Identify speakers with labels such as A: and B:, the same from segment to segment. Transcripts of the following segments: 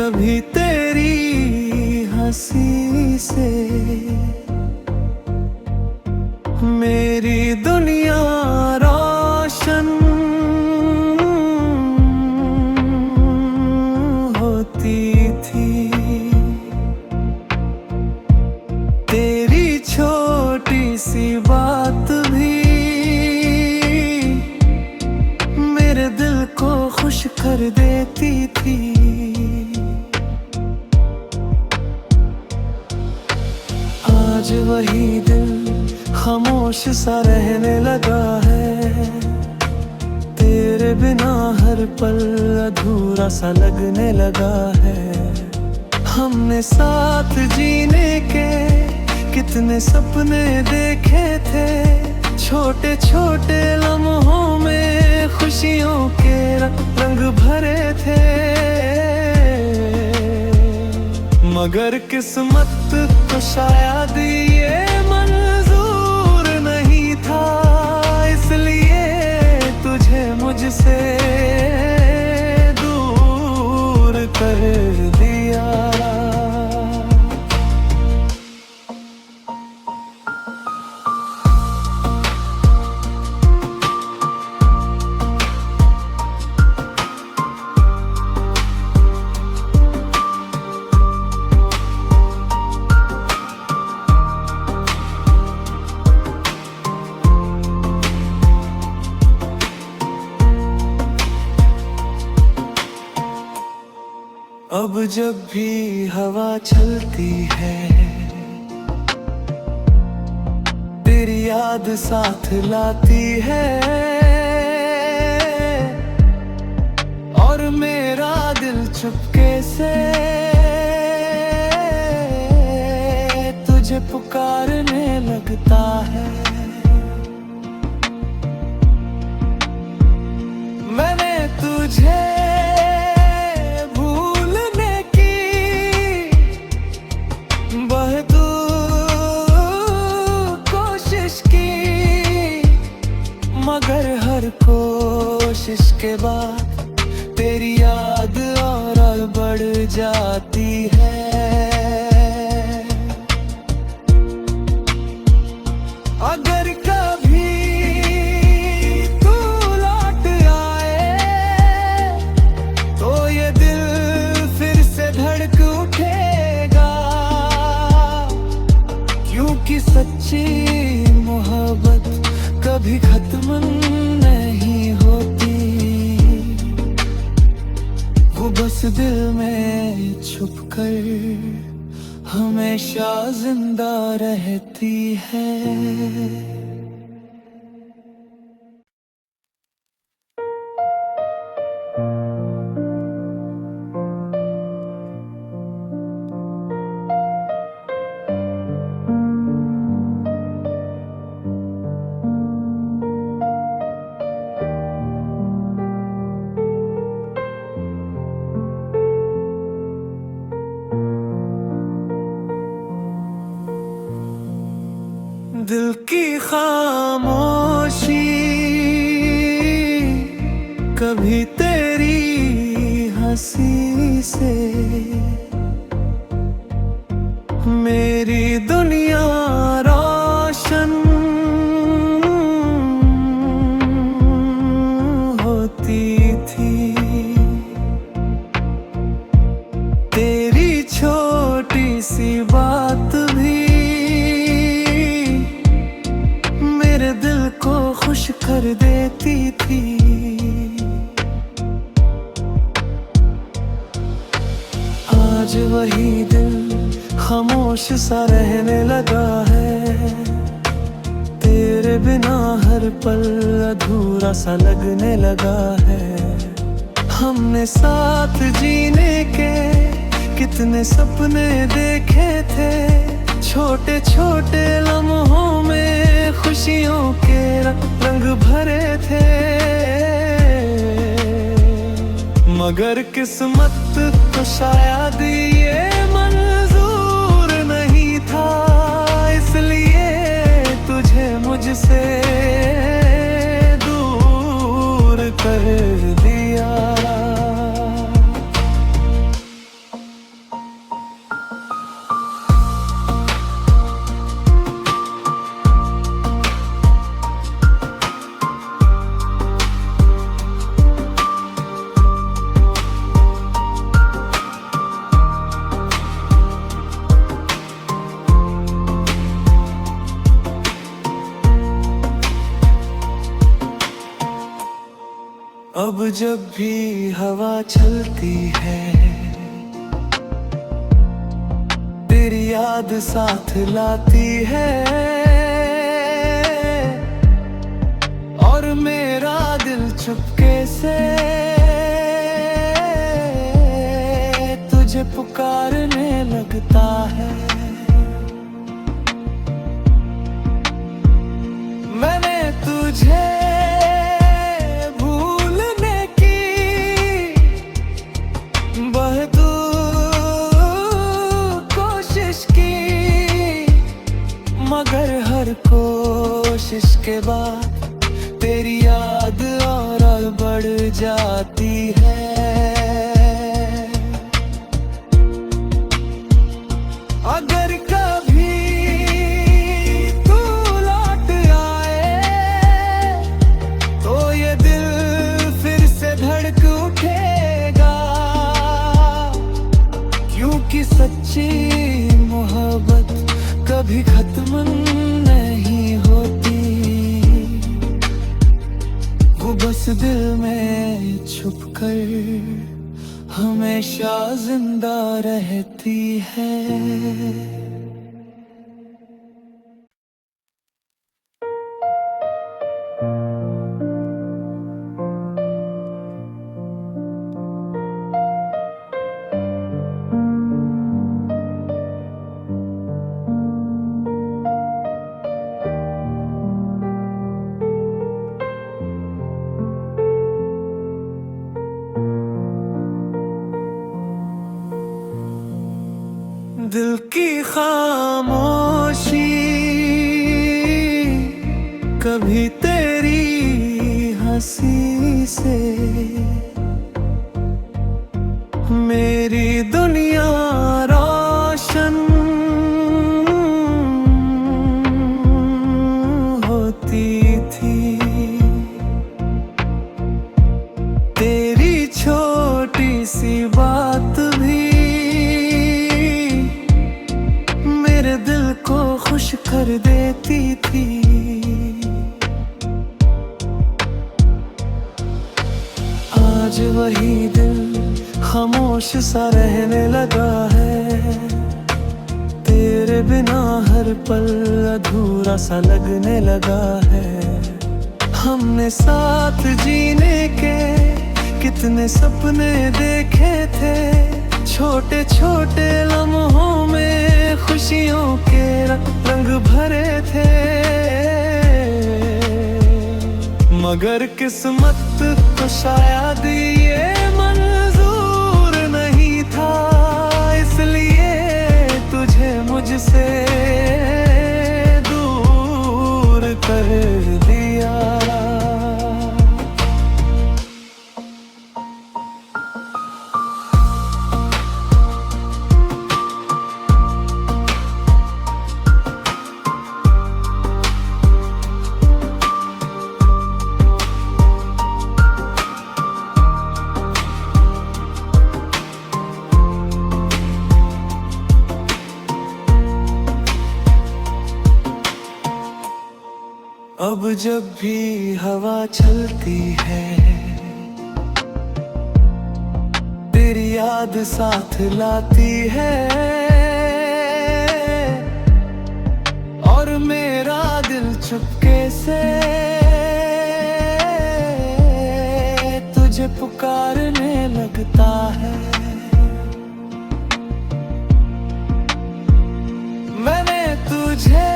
A: कभी तेरी हंसी से मेरी दुनिया रोशन होती थी। तेरी छोटी सी बात भी मेरे दिल को खुश कर देती थी। आज वही दिल खामोश सा रहने लगा है। तेरे बिना हर पल अधूरा सा लगने लगा है। हमने साथ जीने के कितने सपने देखे थे। छोटे छोटे लम्हों में खुशियों के रंग भरे थे। मगर किस्मत तो शायद ये मंजूर नहीं था, इसलिए तुझे मुझसे दूर कर दिया। अब जब भी हवा चलती है तेरी याद साथ लाती है। और मेरा दिल चुपके से तुझे पुकारने लगता है। मैंने तुझे मगर हर कोशिश के बाद तेरी याद और बढ़ जाती है। अगर कभी तू लौट आए तो ये दिल फिर से धड़क उठेगा, क्योंकि सच्ची मोहब्बत कभी खत्म नहीं होती। वो बस दिल में छुपकर हमेशा जिंदा रहती है। दिल की खामोशी कभी तेरी हंसी से मेरी दुनिया रोशन होती थी। तेरी छोटी सी बात भी मेरे दिल को खुश कर देती थी। आज वही दिल खामोश सा रहने लगा है। तेरे बिना हर पल अधूरा सा लगने लगा है। हमने साथ जीने के कितने सपने देखे थे। छोटे छोटे लम्हों में खुशियों के रंग भरे थे। मगर किस्मत तो शायद ये मंजूर नहीं था, इसलिए तुझे मुझसे दूर कर दिया। अब जब भी हवा चलती है तेरी याद साथ लाती है, और मेरा दिल चुपके से तुझे पुकारने लगता है। मैंने तुझे भूलने की बहुत कोशिश की, मगर हर कोशिश के बाद तेरी याद और बढ़ जाती है। अगर कभी तू लौट आए तो ये दिल फिर से धड़क उठेगा, क्योंकि सच्ची मोहब्बत कभी खत्म नहीं होती, वो बस दिल में छुपकर हमेशा जिंदा रहती है। दिल की खामोशी कभी तेरी हंसी से मेरी दुनिया रोशन होती थी। तेरी छोटी सी बात भी मेरे दिल को खुश कर देती थी। आज वही दिल खामोश सा रहने लगा है, तेरे बिना हर पल अधूरा सा लगने लगा है। हमने साथ जीने के कितने सपने देखे थे, छोटे छोटे लम्हों में खुशियों के रंग भरे थे, मगर किस्मत तो शायद ये मंजूर नहीं था, इसलिए तुझे मुझसे दूर कर दिया। अब जब भी हवा चलती है तेरी याद साथ लाती है, और मेरा दिल चुपके से तुझे पुकारने लगता है। मैंने तुझे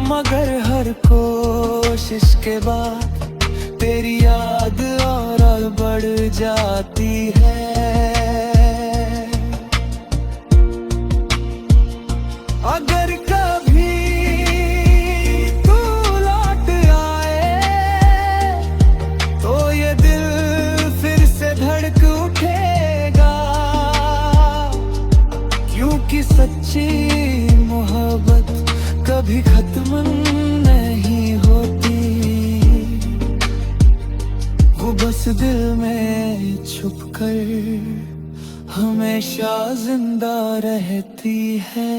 A: मगर हर कोशिश के बाद तेरी याद और बढ़ जाती है। अगर कभी तू लौट आए तो ये दिल फिर से धड़क उठेगा, क्योंकि सच्ची मोहब्बत कभी खत्म नहीं होती, वो बस दिल में छुपकर हमेशा जिंदा रहती है।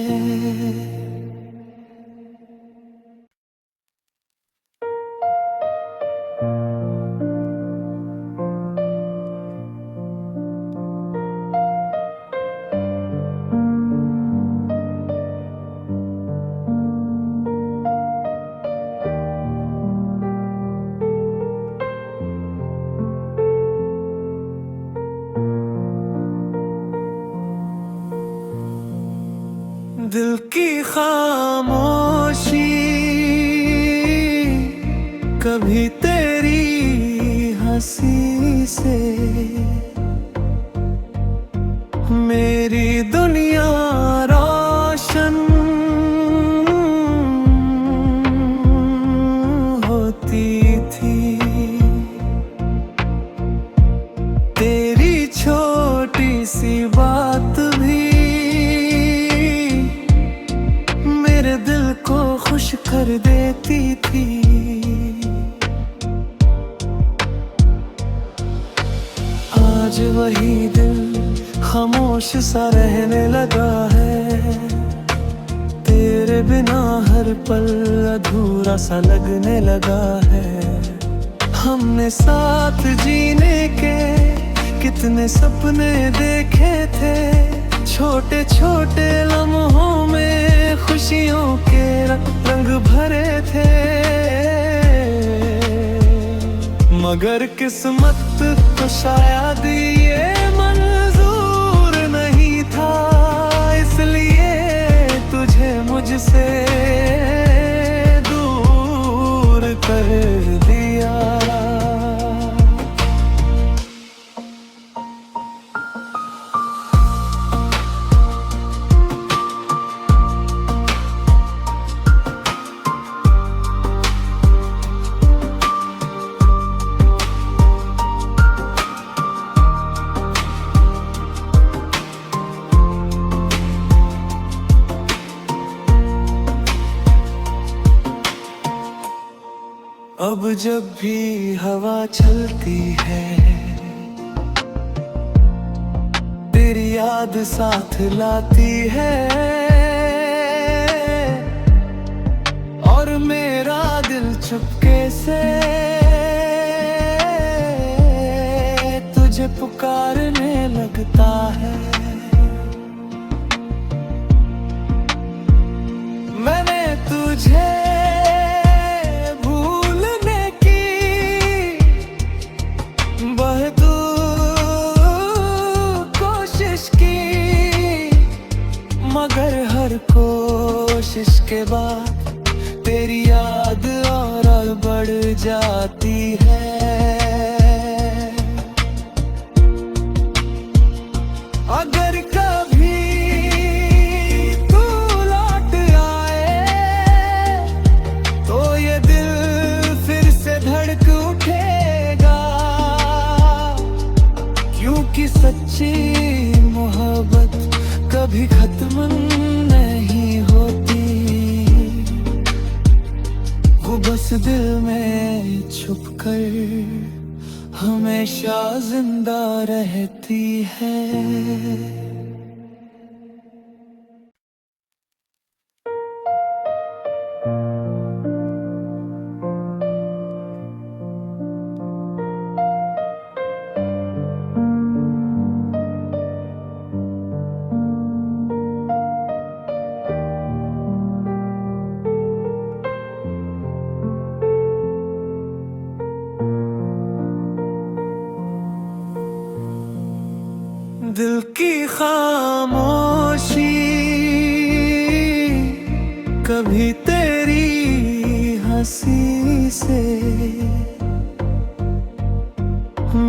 A: दिल की खामोशी कभी तेरी हंसी से मेरी दुनिया रोशन होती थी। तेरी छोटी सी बात भी मेरे दिल को खुश कर देती थी। आज वही दिल खामोश सा रहने लगा है। तेरे बिना हर पल अधूरा सा लगने लगा है। हमने साथ जीने के कितने सपने देखे थे। छोटे छोटे लम्हों में खुशियों के रंग भरे थे। मगर किस्मत तो शायद ये मंजूर नहीं था, इसलिए तुझे मुझसे दूर कर दिया। अब जब भी हवा चलती है तेरी याद साथ लाती है। और मेरा दिल चुपके से तुझे पुकारने लगता है। मैंने तुझे मगर हर कोशिश के बाद तेरी याद और बढ़ जाती है। अगर कभी तू लौट आए तो ये दिल फिर से धड़क उठेगा, क्योंकि सच्ची मोहब्बत कभी खत्म नहीं होती। वो बस दिल में छुपकर हमेशा जिंदा रहती है। दिल की खामोशी कभी तेरी हंसी से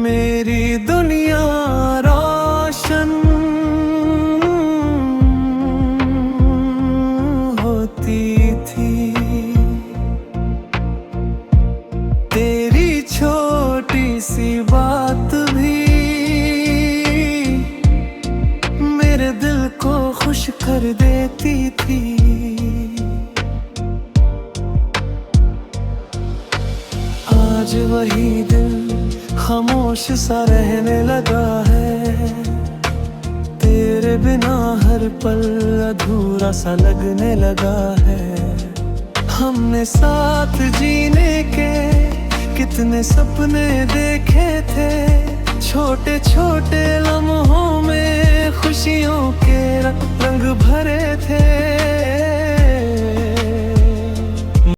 A: मेरी दुनिया रोशन होती थी। तेरी छोटी सी बात भी मेरे दिल को खुश कर देती थी। आज वही दिल खामोश सा रहने लगा है। तेरे बिना हर पल अधूरा सा लगने लगा है। हमने साथ जीने के कितने सपने देखे थे, छोटे छोटे लम्हों में खुशियों के